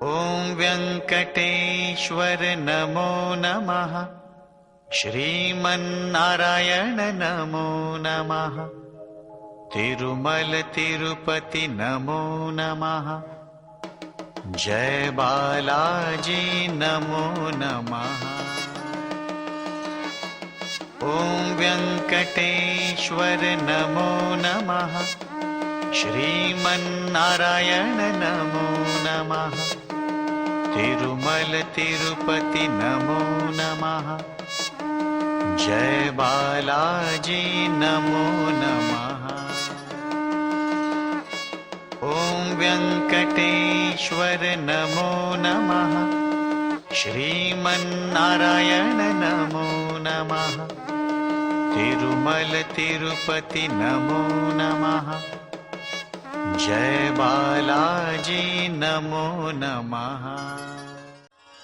ॐ व्यङ्कटेश्वर नमो नमः। श्रीमन्नारायण नमो नमः। तिरुमल तिरुपति नमो नमः। जय बालाजी नमो नमः। ॐ व्यङ्कटेश्वर नमो नमः। श्रीमन्नारायण नमो नमः। तिरुमल तिरुपति नमो नमः। जय बालाजी नमो नमः। ॐ व्यङ्कटेश्वर नमो नमः। श्रीमन्नारायण नमो नमः। तिरुमल तिरुपति नमो नमः। जय बालाजी नमो नमः।